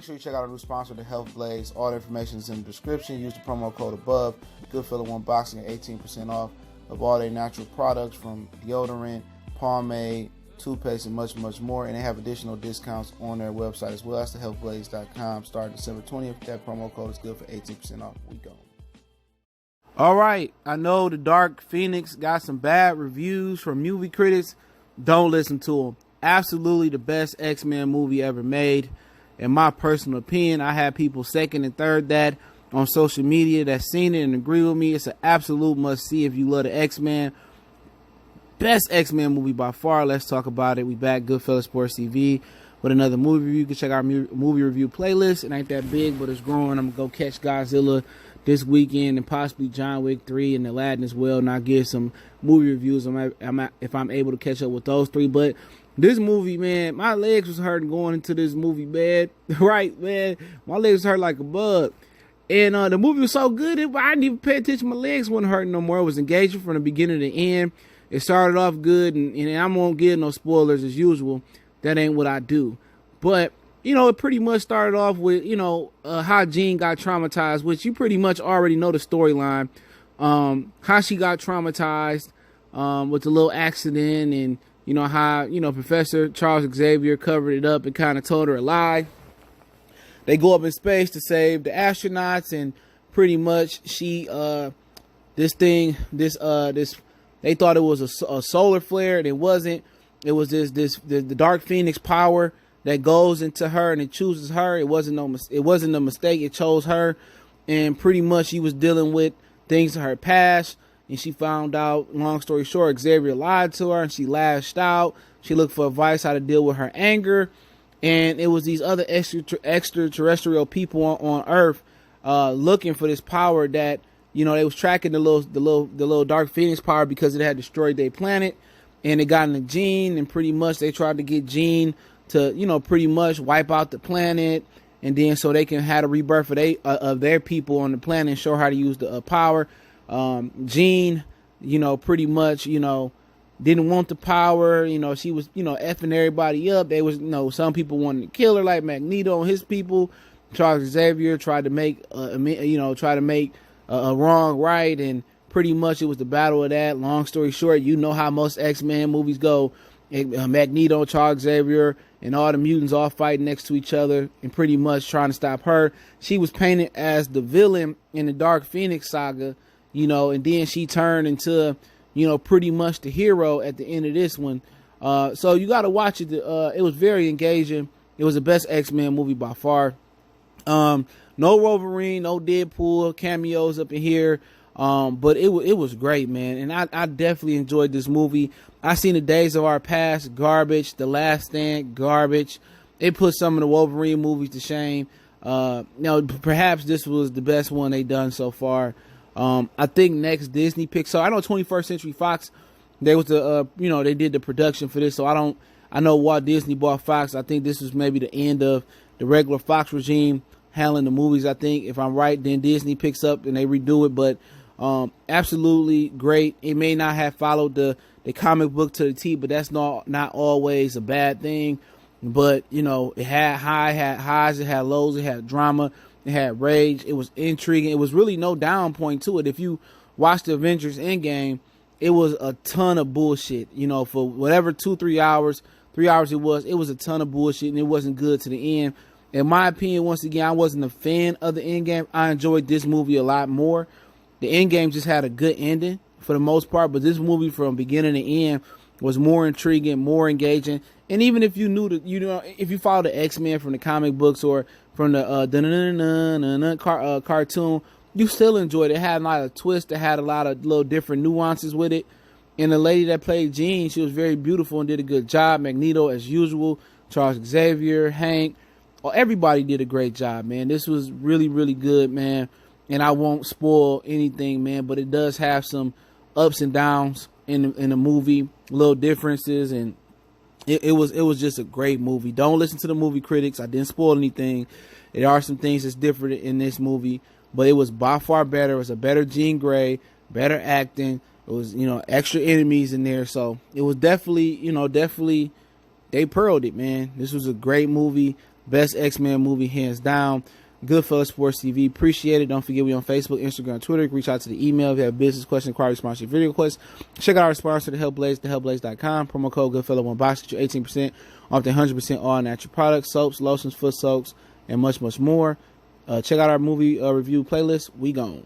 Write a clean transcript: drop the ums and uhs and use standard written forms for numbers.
sure you check out our new sponsor, the Health Blaze. All the information is in the description. Use the promo code above. Goodfellow One Boxing at 18% off of all their natural products, from deodorant, pomade, toothpaste, and much, much more. And they have additional discounts on their website as well. That's thehealthblaze.com. Starting December 20th. That promo code is good for 18% off. We go. All right. I know The Dark Phoenix got some bad reviews from movie critics. Don't listen to them. Absolutely the best X-Men movie ever made. In my personal opinion, I have people second and third that on social media that's seen it and agree with me. It's an absolute must-see if you love the X-Men. Best X-Men movie by far. Let's talk about it. We back, Goodfellas Sports TV, with another movie review. You can check our movie review playlist. It ain't that big, but it's growing. I'm going to go catch Godzilla this weekend and possibly John Wick 3 and Aladdin as well. And I'll give some movie reviews if I'm able to catch up with those three. But this movie, man, my legs was hurting going into this movie, man. Right, man. My legs hurt like a bug. And the movie was so good, I didn't even pay attention. My legs wasn't hurting no more. It was engaging from the beginning to the end. It started off good, and I won't give no spoilers as usual. That ain't what I do. But, it pretty much started off with, how Jean got traumatized, which you pretty much already know the storyline. How she got traumatized with the little accident, and how, Professor Charles Xavier covered it up and kind of told her a lie. They go up in space to save the astronauts, and pretty much she, they thought it was a solar flare, and it wasn't. It was the Dark Phoenix power that goes into her and it chooses her. It wasn't a mistake. It chose her, and pretty much she was dealing with things in her past. And she found out, long story short, Xavier lied to her, and she lashed out. She looked for advice how to deal with her anger. And it was these other extraterrestrial people on Earth looking for this power that, they was tracking the little Dark Phoenix power because it had destroyed their planet. And it got into Jean, and pretty much they tried to get Jean to, pretty much wipe out the planet. And then so they can have a rebirth of their people on the planet and show how to use the power. Jean, pretty much, didn't want the power. She was, effing everybody up. They was, some people wanted to kill her, like Magneto and his people. Charles Xavier tried to make, a wrong right, and pretty much it was the battle of that. Long story short, how most X-Men movies go. Magneto, Charles Xavier, and all the mutants all fighting next to each other and pretty much trying to stop her. She was painted as the villain in the Dark Phoenix saga. And then she turned into, pretty much the hero at the end of this one. So you got to watch it. It was very engaging. It was the best X-Men movie by far. No Wolverine, no Deadpool cameos up in here. But it was great, man. And I definitely enjoyed this movie. I seen the Days of Our Past, garbage. The Last Stand, garbage. It put some of the Wolverine movies to shame. Perhaps this was the best one they done so far. I think next Disney Pixar. I know 21st Century Fox, they was they did the production for this. So I know Walt Disney bought Fox. I think this was maybe the end of the regular Fox regime handling the movies. I think if I'm right, then Disney picks up and they redo it. But absolutely great. It may not have followed the comic book to the T, but that's not always a bad thing. But it had highs, it had lows, it had drama. It had rage. It was intriguing. It was really no down point to it. If you watch the Avengers Endgame, it was a ton of bullshit. For whatever 3 hours it was a ton of bullshit, and it wasn't good to the end. In my opinion, once again, I wasn't a fan of the Endgame. I enjoyed this movie a lot more. The Endgame just had a good ending for the most part, but this movie from beginning to end was more intriguing, more engaging. And even if you knew if you follow the X-Men from the comic books or from the cartoon, you still enjoyed it. It had a lot of twists. It had a lot of little different nuances with it. And the lady that played Jean, she was very beautiful and did a good job. Magneto, as usual. Charles Xavier, Hank. Everybody did a great job, man. This was really, really good, man. And I won't spoil anything, man, but it does have some ups and downs in the movie, little differences, and it was just a great movie. Don't listen to the movie critics. I didn't spoil anything. There are some things that's different in this movie, but it was by far better. It was a better Jean Grey, better acting. It was, extra enemies in there. So it was definitely, they pearled it, man. This was a great movie. Best X-Men movie, hands down. Goodfellas Sports TV. Appreciate it. Don't forget we on Facebook, Instagram, Twitter. Reach out to the email if you have business questions, inquiries, sponsorship, video requests. Check out our sponsor, The Help Blaze, thehelpblaze.com. Promo code Goodfella1Box. Get you 18% off the 100% all natural products, soaps, lotions, foot soaks, and much, much more. Check out our movie review playlist. We gone.